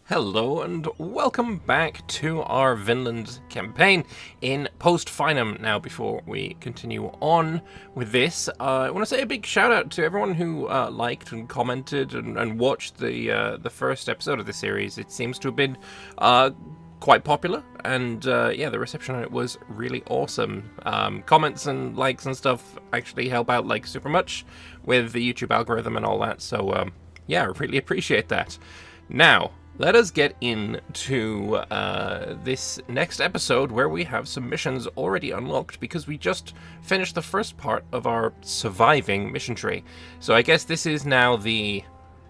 Hello and welcome back to our Vinland campaign in post-Finem. Now, before we continue on with this, I want to say a big shout out to everyone who liked and commented and watched the first episode of the series. It seems to have been quite popular, and yeah, the reception on it was really awesome. Comments and likes and stuff actually help out like super much with the YouTube algorithm and all that, so yeah, I really appreciate that. Now, let us get into this next episode where we have some missions already unlocked because we just finished the first part of our surviving mission tree. So I guess this is now the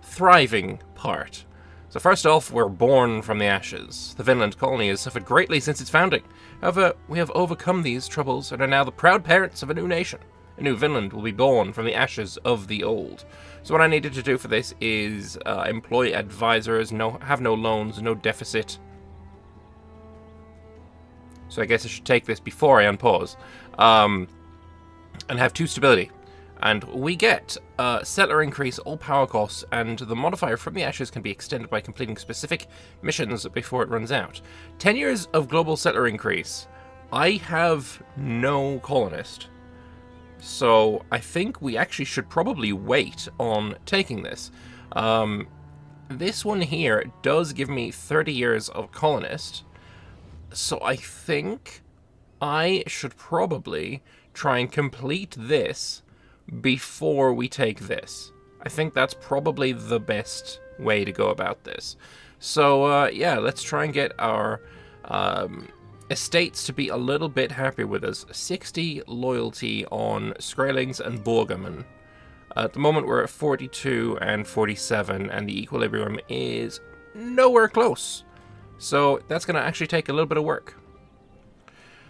thriving part. So first off, we're born from the ashes. The Vinland colony has suffered greatly since its founding. However, we have overcome these troubles and are now the proud parents of a new nation. A new Vinland will be born from the ashes of the old. So what I needed to do for this is employ advisors, have no loans, no deficit. So I guess I should take this before I unpause. And have 2 stability. And we get settler increase, all power costs, and the modifier from the ashes can be extended by completing specific missions before it runs out. 10 years of global settler increase. I have no colonist. So I think we actually should probably wait on taking this. This one here does give me 30 years of colonist. So I think I should probably try and complete this before we take this. I think that's probably the best way to go about this. So yeah, let's try and get our estates to be a little bit happy with us. 60 loyalty on Skrellings and Borgerman. At the moment we're at 42 and 47, and the equilibrium is nowhere close. So that's going to actually take a little bit of work.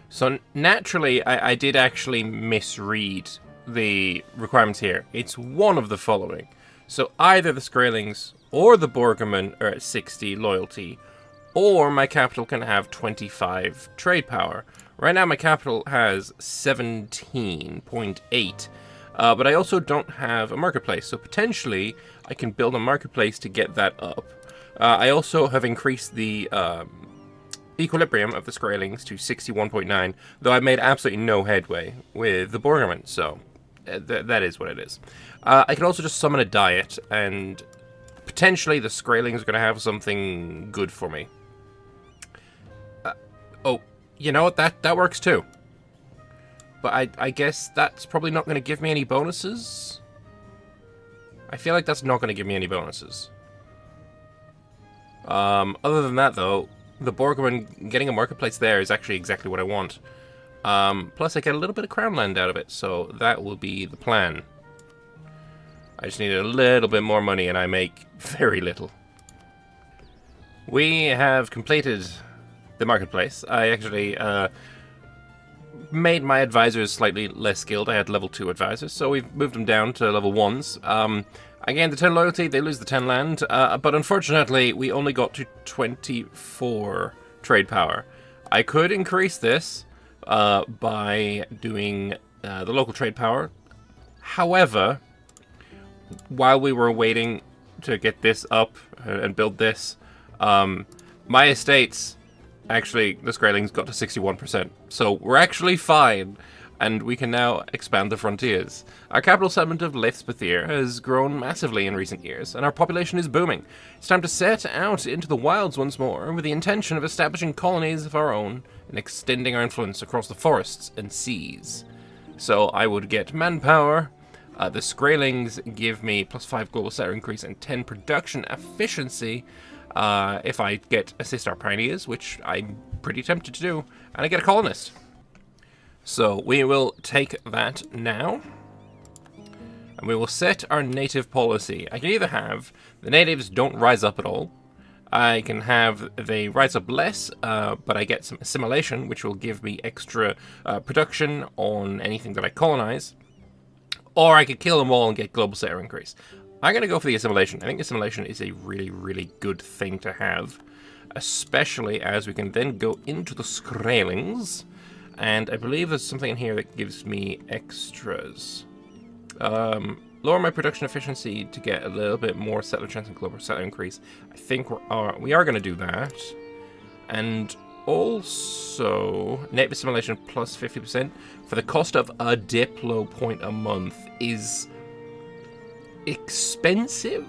So naturally, I did actually misread the requirements here. It's one of the following. So either the Skrellings or the Borgerman are at 60 loyalty, or my capital can have 25 trade power. Right now my capital has 17.8, but I also don't have a marketplace, so potentially I can build a marketplace to get that up. I also have increased the equilibrium of the Skrellings to 61.9, though I made absolutely no headway with the Borgerman, so that is what it is. I can also just summon a diet, and potentially the Skrellings are going to have something good for me. Oh, you know what? That works too. But I guess that's probably not going to give me any bonuses. I feel like that's not going to give me any bonuses. Other than that, though, the Borgerman getting a marketplace there is actually exactly what I want. Plus, I get a little bit of crown land out of it, so that will be the plan. I just need a little bit more money, and I make very little. We have completed the marketplace. I actually made my advisors slightly less skilled. I had level 2 advisors, so we've moved them down to level 1s. I gained the 10 loyalty, they lose the 10 land, but unfortunately we only got to 24 trade power. I could increase this by doing the local trade power. However, while we were waiting to get this up and build this, my estates, actually, the Skrellings got to 61%, so we're actually fine, and we can now expand the frontiers. Our capital settlement of Leithspethir has grown massively in recent years, and our population is booming. It's time to set out into the wilds once more, with the intention of establishing colonies of our own and extending our influence across the forests and seas. So I would get manpower. The Skrellings give me +5 global settler increase and 10 production efficiency. If I get assist our pioneers, which I'm pretty tempted to do, and I get a colonist. So we will take that now, and we will set our native policy. I can either have the natives don't rise up at all, I can have they rise up less, but I get some assimilation, which will give me extra production on anything that I colonize, or I could kill them all and get global settler increase. I'm going to go for the assimilation. I think assimilation is a really, really good thing to have, especially as we can then go into the Skrellings, and I believe there's something in here that gives me extras. lower my production efficiency to get a little bit more settler chance and global settler increase. I think we are going to do that. And also, native assimilation plus 50% for the cost of a Diplo point a month is expensive,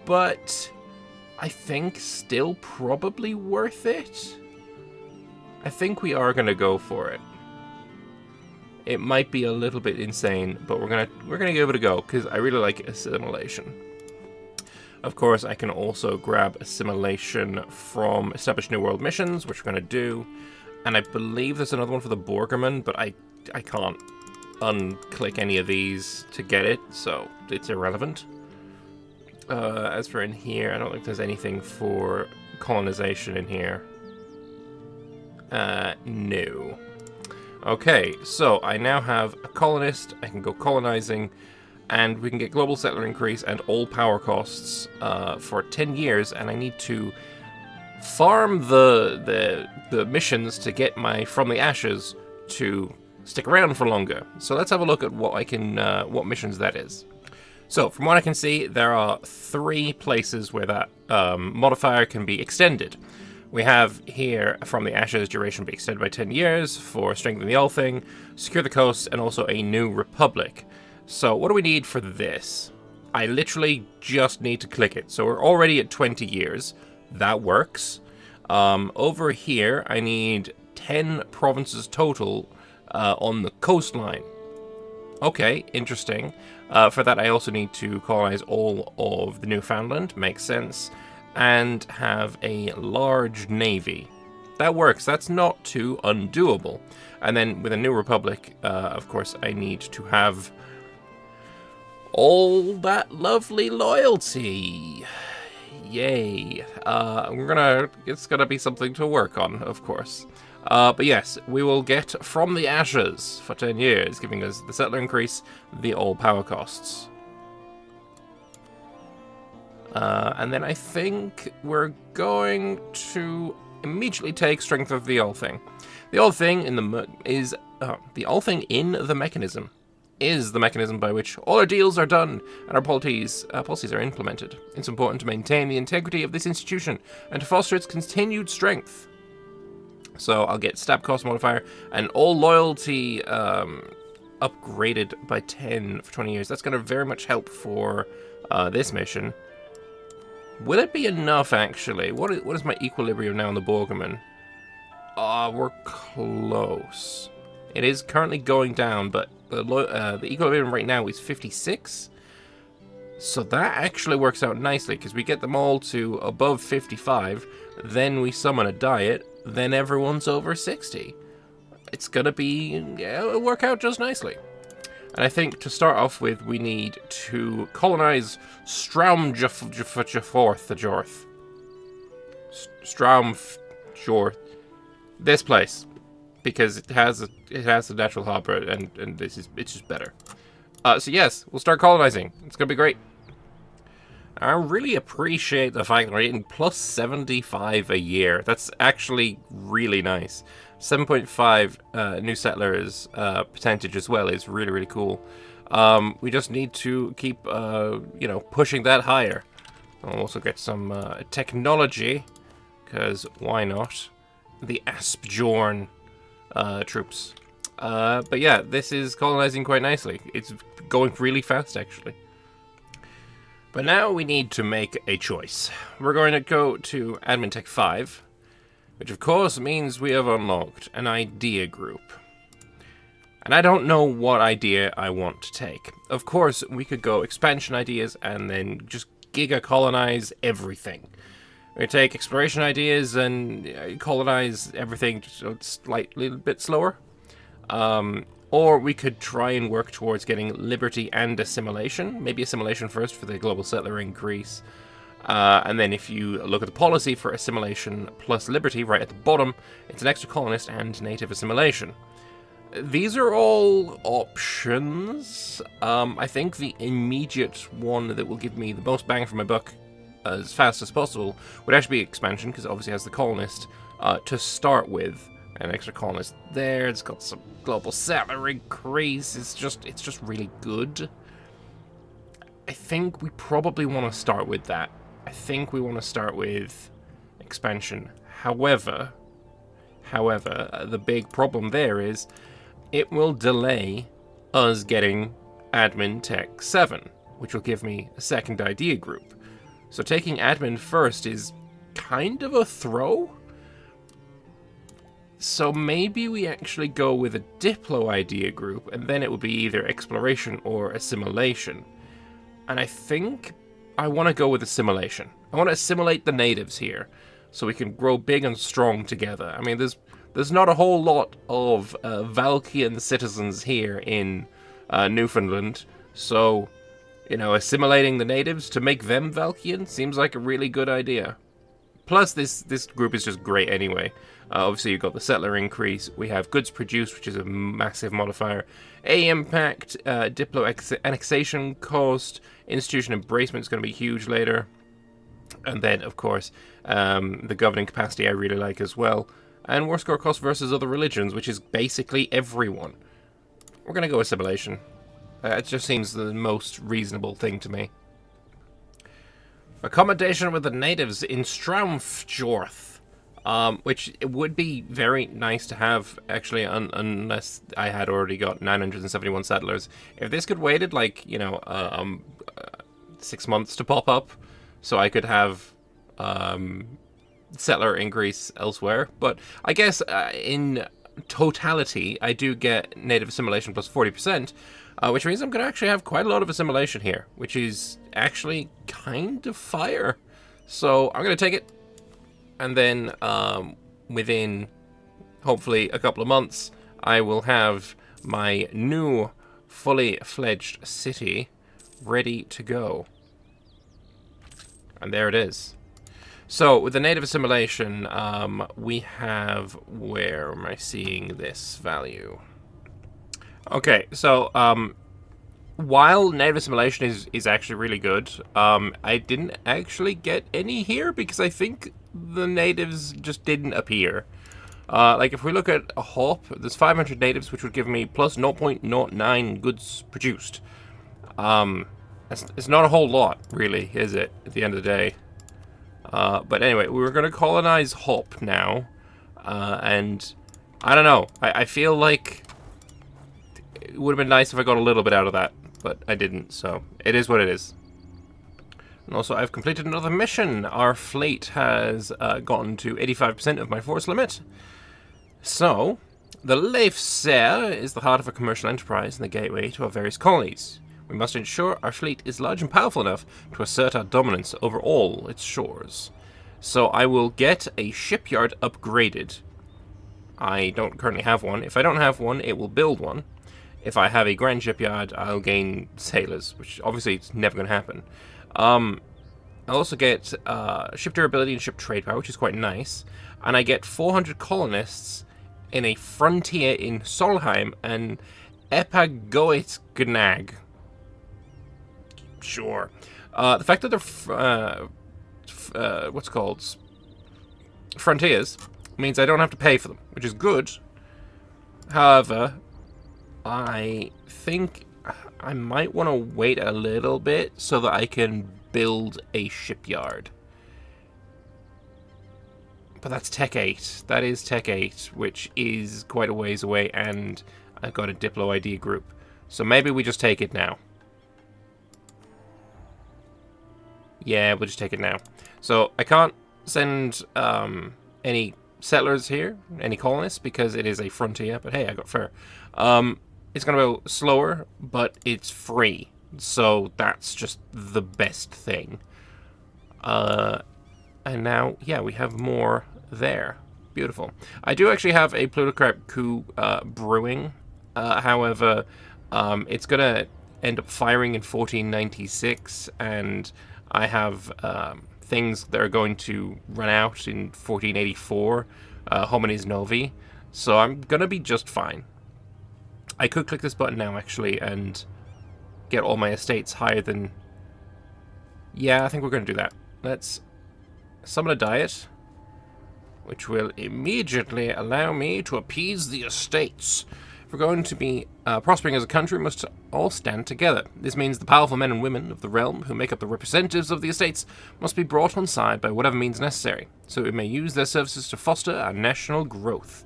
but I think still probably worth it. I think we are going to go for it. It might be a little bit insane, but we're gonna give it a go because I really like assimilation. Of course, I can also grab assimilation from Establish New World missions, which we're gonna do, and I believe there's another one for the Borgerman, but I can't unclick any of these to get it, so it's irrelevant. As for in here, I don't think there's anything for colonization in here. No. Okay, so I now have a colonist, I can go colonizing, and we can get global settler increase and all power costs for 10 years, and I need to farm the missions to get my From the Ashes to stick around for longer. So let's have a look at what I can, what missions that is. So from what I can see, there are 3 places where that modifier can be extended. We have here, From the Ashes, duration be extended by 10 years for strengthening the Althing, secure the coast, and also a new republic. So what do we need for this? I literally just need to click it. So we're already at 20 years. That works. Over here, I need 10 provinces total on the coastline. Okay, interesting. For that, I also need to colonize all of the Newfoundland. Makes sense. And have a large navy. That works. That's not too undoable. And then with a new republic, of course, I need to have all that lovely loyalty. Yay. It's gonna be something to work on, of course. But yes, we will get From the Ashes for 10 years, giving us the settler increase, the all power costs. And then I think we're going to immediately take Strength of the Althing. The Althing in the mechanism is the mechanism by which all our deals are done and our policies are implemented. It's important to maintain the integrity of this institution and to foster its continued strength. So I'll get stab cost modifier and all loyalty upgraded by 10 for 20 years. That's going to very much help for this mission. Will it be enough, actually? What is my equilibrium now in the Borgerman? We're close. It is currently going down, but the equilibrium right now is 56. So that actually works out nicely, because we get them all to above 55, then we summon a diet, then everyone's over 60. It's gonna it'll work out just nicely. And I think to start off with, we need to colonize Straumjorth. Straumjorth. This place. Because it has a natural harbor, and it's just better. So yes, we'll start colonizing. It's gonna be great. I really appreciate the fact that we're getting plus 75 a year. That's actually really nice. 7.5 new settlers percentage as well is really, really cool. We just need to keep, pushing that higher. I'll also get some technology, because why not? The Aspjorn troops. But yeah, this is colonizing quite nicely. It's going really fast, actually. But now we need to make a choice. We're going to go to Admin Tech 5, which of course means we have unlocked an idea group. And I don't know what idea I want to take. Of course, we could go expansion ideas and then just giga-colonize everything. We take exploration ideas and colonize everything just slightly a bit slower. Or we could try and work towards getting liberty and assimilation. Maybe assimilation first for the global settler increase. And then if you look at the policy for assimilation plus liberty right at the bottom, it's an extra colonist and native assimilation. These are all options. I think the immediate one that will give me the most bang for my buck as fast as possible would actually be expansion, because it obviously has the colonist to start with. An extra colonist there. It's got some global settler increase. It's just really good. I think we probably want to start with that. I think we want to start with expansion. However, the big problem there is it will delay us getting admin tech 7, which will give me a second idea group. So taking admin first is kind of a throw. So maybe we actually go with a Diplo idea group, and then it would be either exploration or assimilation. And I think I want to go with assimilation. I want to assimilate the natives here, so we can grow big and strong together. I mean, there's not a whole lot of Valkian citizens here in Newfoundland, so, you know, assimilating the natives to make them Valkian seems like a really good idea. Plus, this group is just great anyway. Obviously, you've got the settler increase. We have goods produced, which is a massive modifier. A impact, Diplo annexation cost, institution embracement is going to be huge later. And then, of course, the governing capacity I really like as well. And war score cost versus other religions, which is basically everyone. We're going to go assimilation. It just seems the most reasonable thing to me. Accommodation with the natives in Straumfjorth. Which it would be very nice to have, actually, unless I had already got 971 settlers. If this could waited, like, you know, 6 months to pop up, so I could have settler increase elsewhere. But I guess in totality, I do get native assimilation plus 40%, which means I'm going to actually have quite a lot of assimilation here, which is actually kind of fire. So I'm going to take it. And then within, hopefully, a couple of months, I will have my new fully fledged city ready to go. And there it is. So, with the native assimilation, we have... Where am I seeing this value? Okay, so, while native assimilation is actually really good, I didn't actually get any here because I think the natives just didn't appear. Like, if we look at a hop, there's 500 natives, which would give me plus 0.09 goods produced. It's not a whole lot, really, is it, at the end of the day? But anyway, we were going to colonize Hop now, and I don't know. I feel like it would have been nice if I got a little bit out of that, but I didn't, so it is what it is. And also, I've completed another mission. Our fleet has gotten to 85% of my force limit. So, the Leifser is the heart of a commercial enterprise and the gateway to our various colonies. We must ensure our fleet is large and powerful enough to assert our dominance over all its shores. So I will get a shipyard upgraded. I don't currently have one. If I don't have one, it will build one. If I have a grand shipyard, I'll gain sailors, which obviously it's never going to happen. I also get ship durability and ship trade power, which is quite nice. And I get 400 colonists in a frontier in Solheim and Epagoitgnag. Sure. The fact that they're what's called frontiers means I don't have to pay for them, which is good. However, I think I might want to wait a little bit so that I can build a shipyard. But that's Tech 8. That is Tech 8, which is quite a ways away, and I've got a Diplo ID group. So maybe we just take it now. Yeah, we'll just take it now. So I can't send any settlers here, any colonists, because it is a frontier, but hey, I got fur. It's going to go slower, but it's free. So that's just the best thing. And now, yeah, we have more there. Beautiful. I do actually have a plutocrat coup brewing. However, it's going to end up firing in 1496, and I have things that are going to run out in 1484, Homines Novi, so I'm going to be just fine. I could click this button now, actually, and get all my estates higher than... Yeah, I think we're going to do that. Let's summon a diet, which will immediately allow me to appease the estates. If we're going to be prospering as a country, we must all stand together. This means the powerful men and women of the realm, who make up the representatives of the estates, must be brought on side by whatever means necessary, so we may use their services to foster our national growth.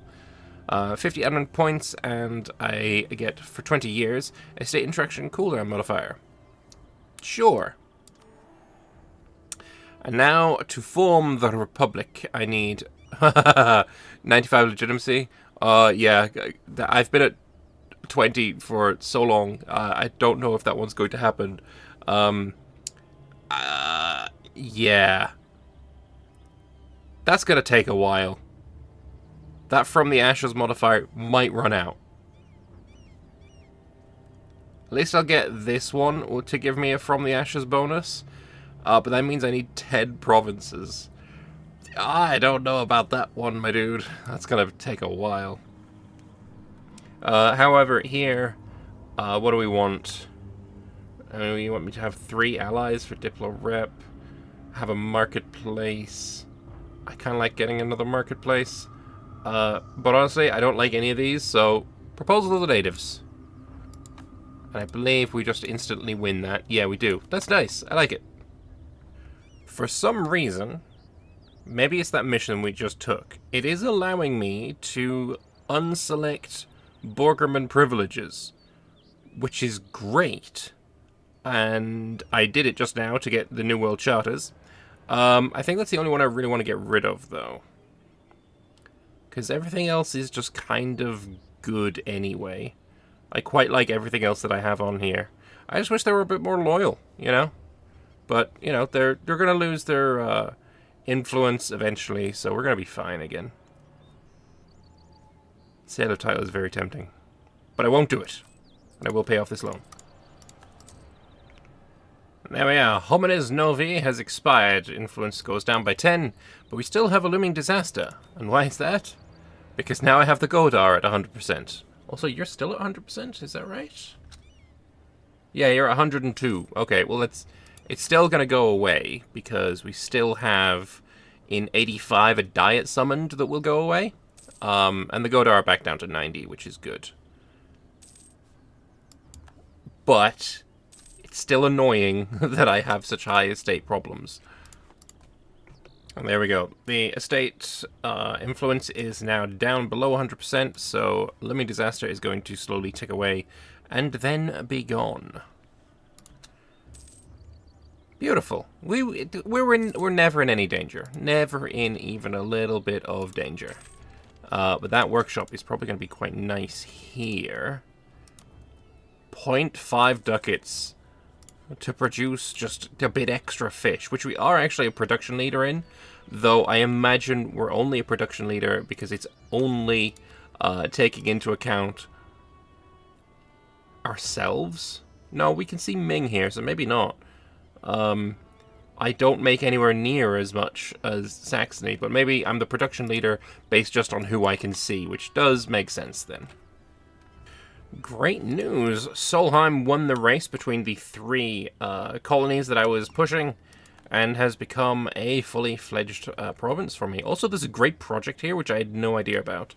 50 admin points, and I get, for 20 years, a state interaction cooldown modifier. Sure. And now, to form the Republic, I need 95 legitimacy. Yeah, I've been at 20 for so long. I don't know if that one's going to happen. Yeah. That's gonna take a while. That From the Ashes modifier might run out. At least I'll get this one to give me a From the Ashes bonus. But that means I need 10 provinces. I don't know about that one, my dude. That's gonna take a while. However, here, what do we want? You want me to have 3 allies for Diplo Rep, have a marketplace. I kind of like getting another marketplace. But honestly, I don't like any of these, so Proposal of the Natives. And I believe we just instantly win that. Yeah, we do. That's nice. I like it. For some reason, maybe it's that mission we just took, it is allowing me to unselect Borgerman privileges, which is great. And I did it just now to get the New World Charters. I think that's the only one I really want to get rid of, though. Because everything else is just kind of good anyway. I quite like everything else that I have on here. I just wish they were a bit more loyal, you know? But, you know, they're going to lose their influence eventually, so we're going to be fine again. Sailor title is very tempting. But I won't do it. And I will pay off this loan. There we are. Homines Novi has expired. Influence goes down by 10, but we still have a looming disaster. And why is that? Because now I have the Godar at 100%. Also, you're still at 100%? Is that right? Yeah, you're at 102. Okay, well, it's still going to go away, because we still have, in 85, a diet summoned that will go away. And the Godar are back down to 90, which is good. But it's still annoying that I have such high estate problems. And there we go. The estate influence is now down below 100%, so looming disaster is going to slowly tick away and then be gone. Beautiful. We're never in any danger. Never in even a little bit of danger. But that workshop is probably going to be quite nice here. 0.5 ducats to produce just a bit extra fish, which we are actually a production leader in, though I imagine we're only a production leader because it's only taking into account ourselves. No, we can see Ming here, so maybe not. I don't make anywhere near as much as Saxony, but maybe I'm the production leader based just on who I can see, which does make sense then. Great news! Solheim won the race between the 3 colonies that I was pushing and has become a fully fledged province for me. Also, there's a great project here which I had no idea about.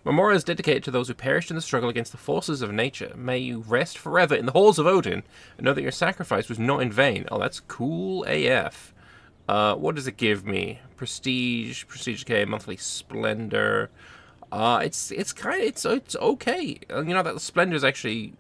Memorial is dedicated to those who perished in the struggle against the forces of nature. May you rest forever in the halls of Odin and know that your sacrifice was not in vain. Oh, that's cool AF. What does it give me? Prestige, okay, monthly splendor. It's okay. You know, that splendor is actually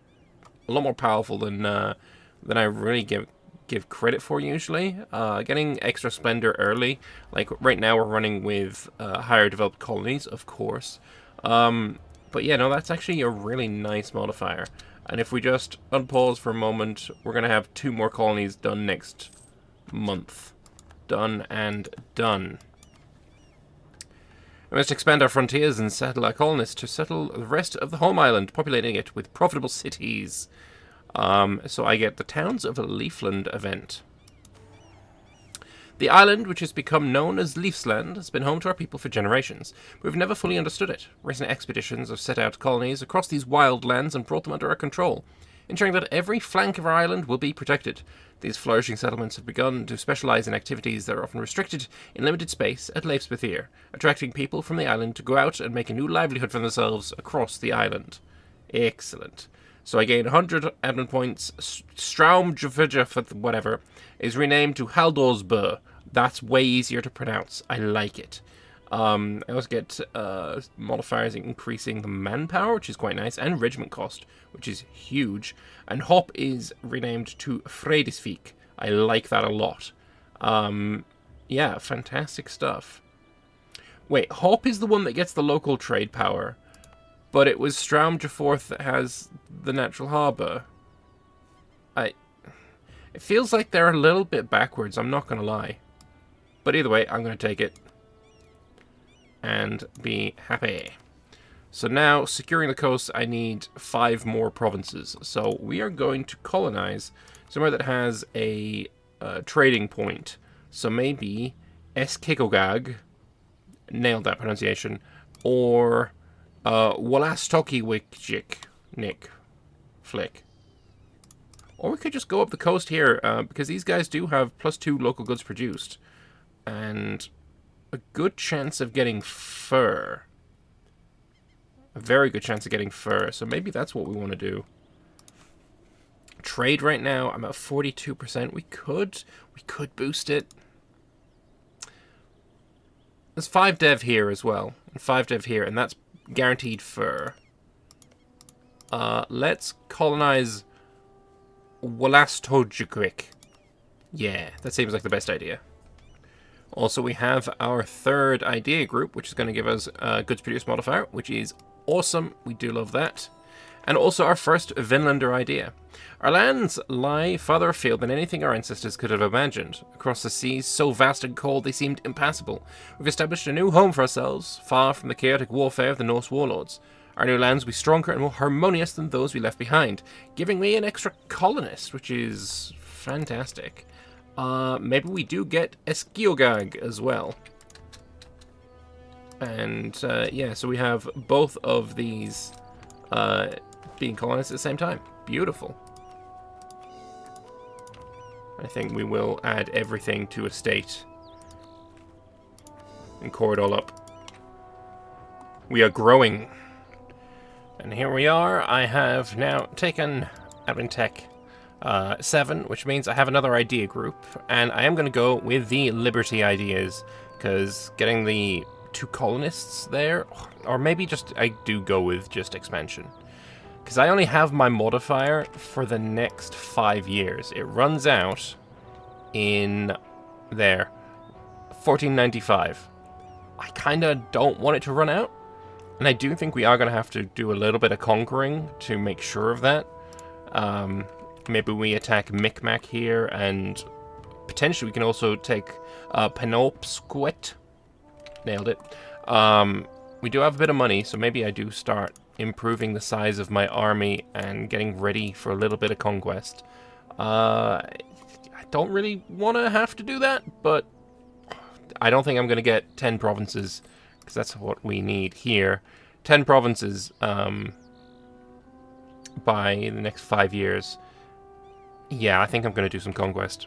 a lot more powerful than I really give credit for usually. Getting extra splendor early, like right now we're running with higher developed colonies, of course. But yeah, no, that's actually a really nice modifier. And if we just unpause for a moment, we're gonna have 2 more colonies done next month. Done and done. We must expand our frontiers and settle our colonists to settle the rest of the home island, populating it with profitable cities. So I get the Towns of Leafland event. The island, which has become known as Leafsland, has been home to our people for generations. We've never fully understood it. Recent expeditions have set out colonies across these wild lands and brought them under our control, ensuring that every flank of our island will be protected. These flourishing settlements have begun to specialize in activities that are often restricted in limited space at Leifspathir, attracting people from the island to go out and make a new livelihood for themselves across the island. Excellent. So I gain 100 admin points. Straumjafija, whatever, is renamed to Haldorsbø. That's way easier to pronounce. I like it. I also get modifiers increasing the manpower, which is quite nice, and regiment cost, which is huge. And Hop is renamed to Fredisvik. I like that a lot. Yeah, fantastic stuff. Wait, Hop is the one that gets the local trade power, but it was Straumjaforth that has the natural harbour. It feels like they're a little bit backwards, I'm not going to lie. But either way, I'm going to take it and be happy. So now, securing the coast, I need 5 more provinces. So we are going to colonize somewhere that has a trading point. So maybe Eskikogag, nailed that pronunciation, or Wolastokiwikjik, Nick, Flick. Or we could just go up the coast here, because these guys do have +2 local goods produced. And a good chance of getting fur. A very good chance of getting fur. So maybe that's what we want to do. Trade right now, I'm at 42%. We could boost it. There's 5 dev here as well. And 5 dev here, and that's guaranteed fur. Let's colonize Wolastojikwik. Yeah, that seems like the best idea. Also, we have our 3rd idea group, which is going to give us a goods produced modifier, which is awesome. We do love that. And also our first Vinlander idea. Our lands lie farther afield than anything our ancestors could have imagined. Across the seas, so vast and cold they seemed impassable. We've established a new home for ourselves, far from the chaotic warfare of the Norse warlords. Our new lands will be stronger and more harmonious than those we left behind, giving me an extra colonist, which is fantastic. Maybe we do get Eskiogag as well. And, yeah, so we have both of these being colonized at the same time. Beautiful. I think we will add everything to a state and core it all up. We are growing. And here we are. I have now taken Admin Tech 7, which means I have another idea group, and I am going to go with the Liberty ideas, because getting the 2 colonists there, or maybe just I do go with just expansion, because I only have my modifier for the next 5 years. It runs out in there, 1495. I kind of don't want it to run out, and I do think we are going to have to do a little bit of conquering to make sure of that. Maybe we attack Micmac here, and potentially we can also take Penobsquet. Nailed it. We do have a bit of money, so maybe I do start improving the size of my army and getting ready for a little bit of conquest. I don't really want to have to do that, but I don't think I'm going to get 10 provinces, because that's what we need here. 10 provinces by the next 5 years. Yeah, I think I'm going to do some conquest.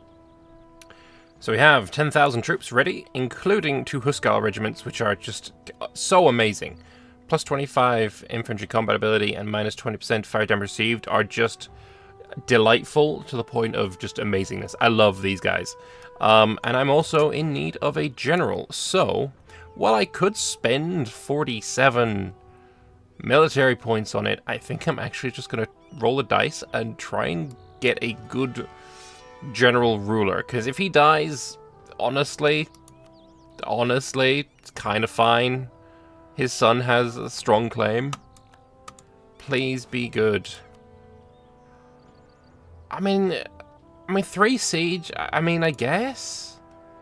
So we have 10,000 troops ready, including 2 Huskar regiments, which are just so amazing. Plus 25 infantry combat ability and minus 20% fire damage received are just delightful to the point of just amazingness. I love these guys. And I'm also in need of a general. So, while I could spend 47 military points on it, I think I'm actually just going to roll the dice and try and get a good general ruler, because if he dies, honestly, it's kind of fine. His son has a strong claim. Please be good. I mean 3 siege, I guess.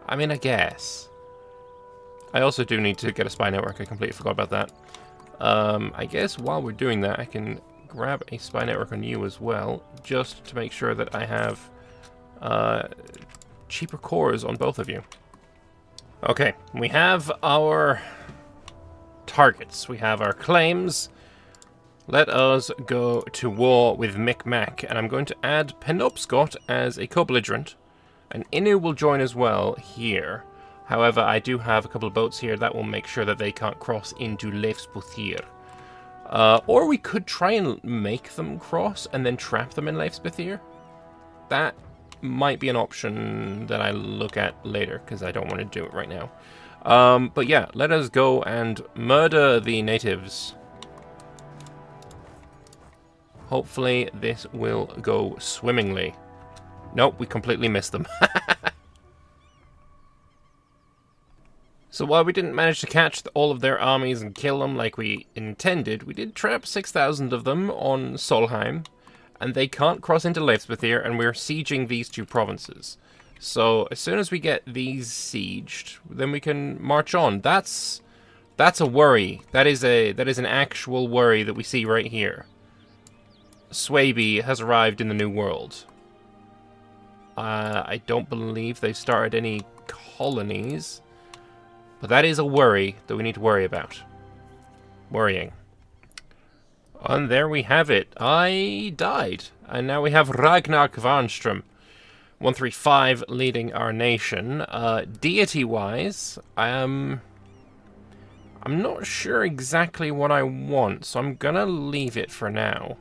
I also do need to get a spy network. I completely forgot about that. I guess while we're doing that, I can grab a spy network on you as well, just to make sure that I have cheaper cores on both of you. Okay, we have our targets. We have our claims. Let us go to war with Micmac, and I'm going to add Penobscot as a co-belligerent, and Innu will join as well here. However, I do have a couple of boats here that will make sure that they can't cross into Leifsbuthir. Or we could try and make them cross and then trap them in Leifsbethir. That might be an option that I look at later, because I don't want to do it right now. But yeah, let us go and murder the natives. Hopefully this will go swimmingly. Nope, we completely missed them. So while we didn't manage to catch all of their armies and kill them like we intended, we did trap 6,000 of them on Solheim, and they can't cross into Leifsbethir, and we're sieging these two provinces. So as soon as we get these sieged, then we can march on. That's a worry. That is an actual worry that we see right here. Swaby has arrived in the New World. I don't believe they've started any colonies. But that is a worry that we need to worry about. Worrying. And there we have it. I died. And now we have Ragnar Kvarnström. 135 leading our nation. Deity-wise, I'm not sure exactly what I want, so I'm gonna leave it for now.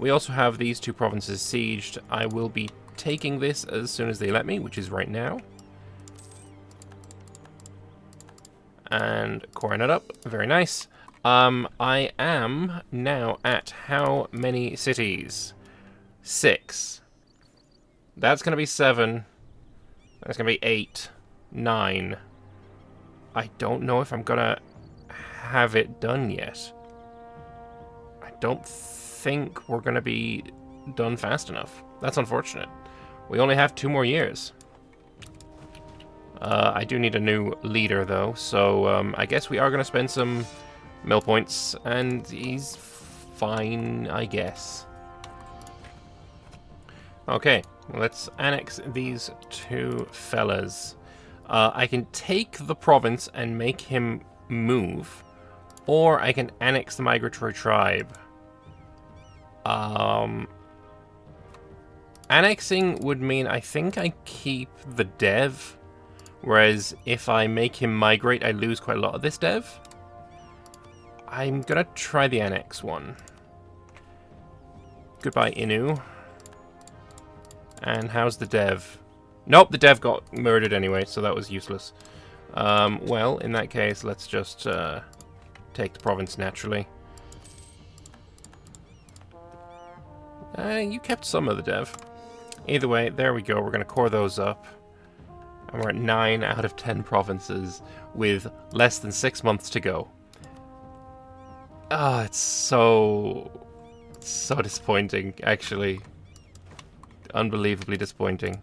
We also have these two provinces sieged. I will be taking this as soon as they let me, which is right now. And coring it up. Very nice. I am now at how many cities? 6. That's going to be 7. That's going to be 8. 9. I don't know if I'm going to have it done yet. I don't think we're going to be done fast enough. That's unfortunate. We only have 2 more years. I do need a new leader, though, so I guess we are going to spend some mill points, and he's fine, I guess. Okay, let's annex these 2 fellas. I can take the province and make him move, or I can annex the migratory tribe. Annexing would mean I think I keep the dev. Whereas if I make him migrate, I lose quite a lot of this dev. I'm gonna try the annex one. Goodbye, Inu. And how's the dev? Nope, the dev got murdered anyway, so that was useless. Well, in that case, let's just take the province naturally. You kept some of the dev. Either way, there we go. We're gonna core those up. And we're at 9 out of 10 provinces with less than 6 months to go. Ah, it's so disappointing, actually. Unbelievably disappointing.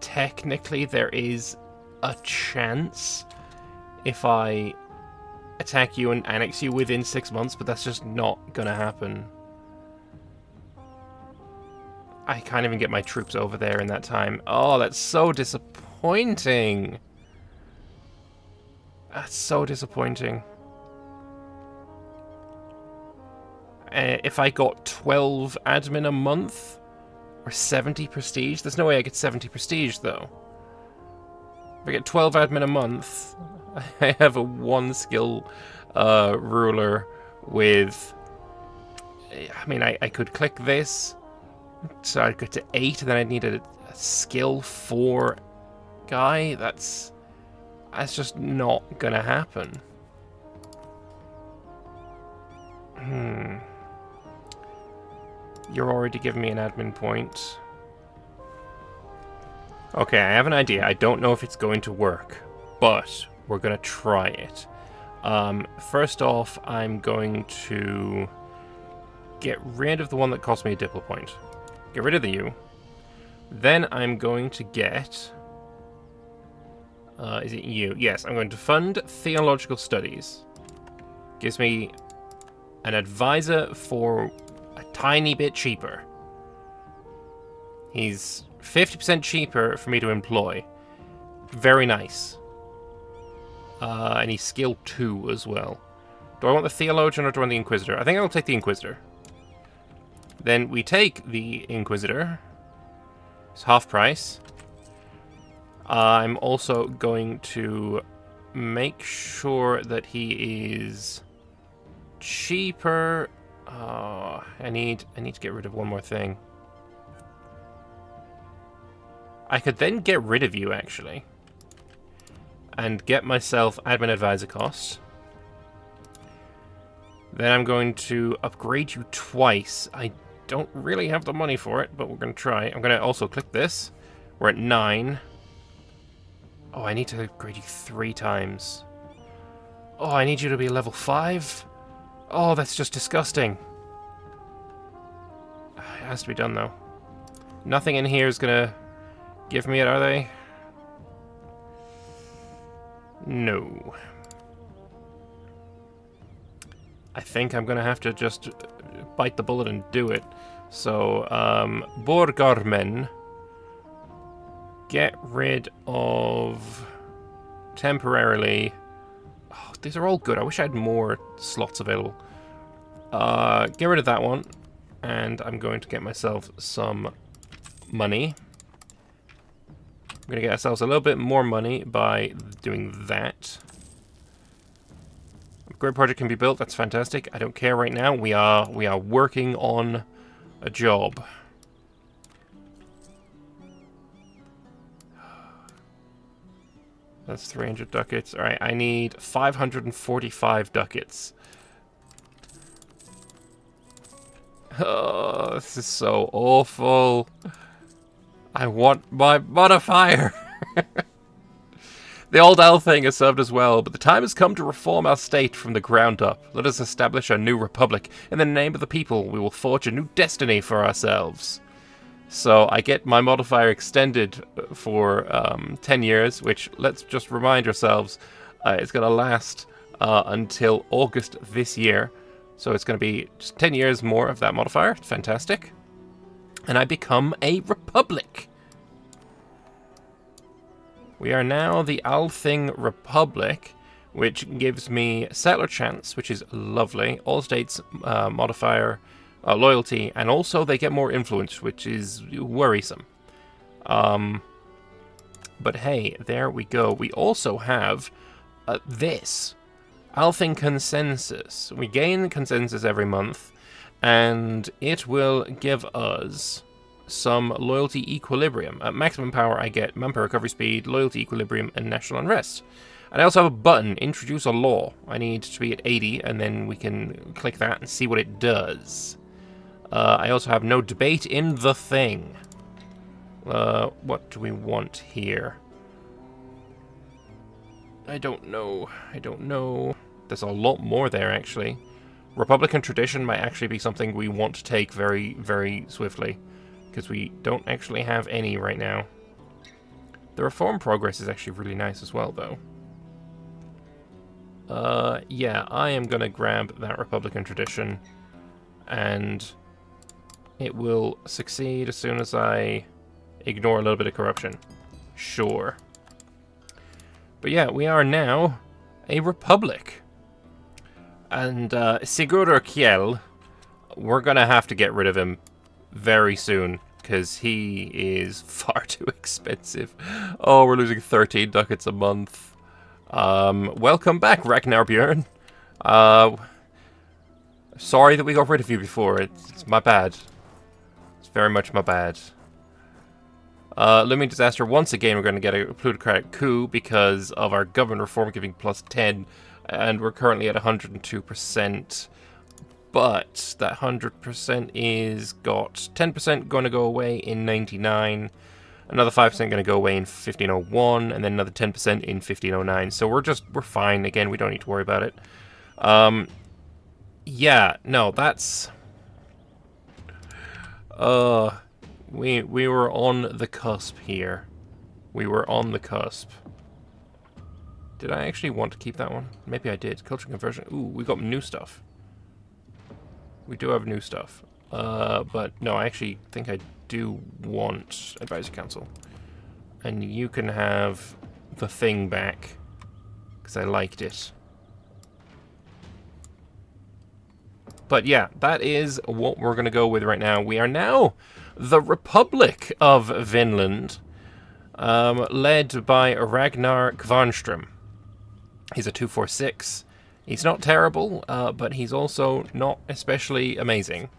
Technically, there is a chance if I attack you and annex you within 6 months, but that's just not gonna happen. I can't even get my troops over there in that time. Oh, that's so disappointing. That's so disappointing. If I got 12 admin a month, or 70 prestige, there's no way I get 70 prestige, though. If I get 12 admin a month, I have a 1 skill ruler with... I mean, I could click this. So I'd go to 8, and then I'd need a skill 4 guy. That's just not gonna happen. You're already giving me an admin point. Okay, I have an idea. I don't know if it's going to work, but we're gonna try it. First off, I'm going to get rid of the one that cost me a diplo point. Get rid of the U. Then I'm going to get... is it U? Yes, I'm going to fund theological studies. Gives me an advisor for a tiny bit cheaper. He's 50% cheaper for me to employ. Very nice. And he's skill 2 as well. Do I want the theologian or do I want the inquisitor? I think I'll take the inquisitor. Then we take the Inquisitor. It's half price. I'm also going to make sure that he is cheaper. Oh, I need to get rid of one more thing. I could then get rid of you, actually, and get myself admin advisor costs. Then I'm going to upgrade you twice. I don't really have the money for it, but we're going to try. I'm going to also click this. We're at 9. Oh, I need to upgrade you 3 times. Oh, I need you to be level 5? Oh, that's just disgusting. It has to be done, though. Nothing in here is going to give me it, are they? No. I think I'm going to have to just bite the bullet and do it. So, Borgarmen. Get rid of... temporarily... Oh, these are all good. I wish I had more slots available. Get rid of that one. And I'm going to get myself some money. I'm going to get ourselves a little bit more money by doing that. Upgrade project can be built. That's fantastic. I don't care right now. We are working on a job. That's 300 ducats. All right, I need 545 ducats. Oh, this is so awful. I want my modifier. The old owl thing has served us well, but the time has come to reform our state from the ground up. Let us establish a new republic. In the name of the people, we will forge a new destiny for ourselves. So I get my modifier extended for 10 years, which, let's just remind ourselves, it's going to last until August this year. So it's going to be just 10 years more of that modifier. Fantastic. And I become a republic. We are now the Althing Republic, which gives me settler chance, which is lovely. All states modifier loyalty, and also they get more influence, which is worrisome. But hey, there we go. We also have this Althing Consensus. We gain consensus every month, and it will give us some loyalty equilibrium. At maximum power, I get manpower recovery speed, loyalty equilibrium, and national unrest. And I also have a button, introduce a law. I need to be at 80, and then we can click that and see what it does. I also have no debate in the thing. What do we want here? I don't know. There's a lot more there, actually. Republican tradition might actually be something we want to take very, very swiftly, because we don't actually have any right now. The reform progress is actually really nice as well, though. Yeah, I am going to grab that Republican tradition, and it will succeed as soon as I ignore a little bit of corruption. Sure. But yeah, we are now a republic. And Sigurdur Kjell, we're going to have to get rid of him very soon, because he is far too expensive. Oh, we're losing 13 ducats a month. Welcome back, Ragnar Björn. Sorry that we got rid of you before. It's my bad. It's very much my bad. Looming disaster. Once again, we're going to get a plutocratic coup because of our government reform giving plus 10, and we're currently at 102%. But that 100% is got 10% going to go away in 99, another 5% going to go away in 1501, and then another 10% in 1509. So we're fine. Again, we don't need to worry about it. Yeah, no, that's... We were on the cusp here. We were on the cusp. Did I actually want to keep that one? Maybe I did. Culture conversion. Ooh, we got new stuff. We do have new stuff. But no, I actually think I do want Advisory Council. And you can have the thing back, because I liked it. But yeah, that is what we're going to go with right now. We are now the Republic of Vinland, led by Ragnar Kvarnström. He's a 246. He's not terrible, but he's also not especially amazing.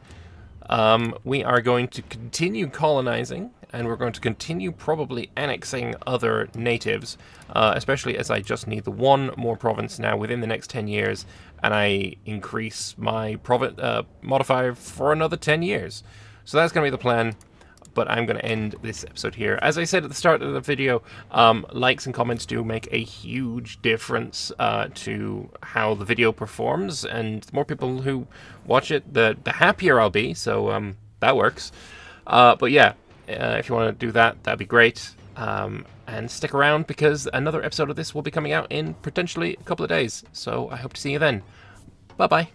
We are going to continue colonizing, and we're going to continue probably annexing other natives, especially as I just need the one more province now within the next 10 years, and I increase my modifier for another 10 years. So that's going to be the plan. But I'm going to end this episode here. As I said at the start of the video, likes and comments do make a huge difference to how the video performs, and the more people who watch it, the happier I'll be, so that works. But yeah, if you want to do that, that'd be great. And stick around, because another episode of this will be coming out in potentially a couple of days, so I hope to see you then. Bye-bye.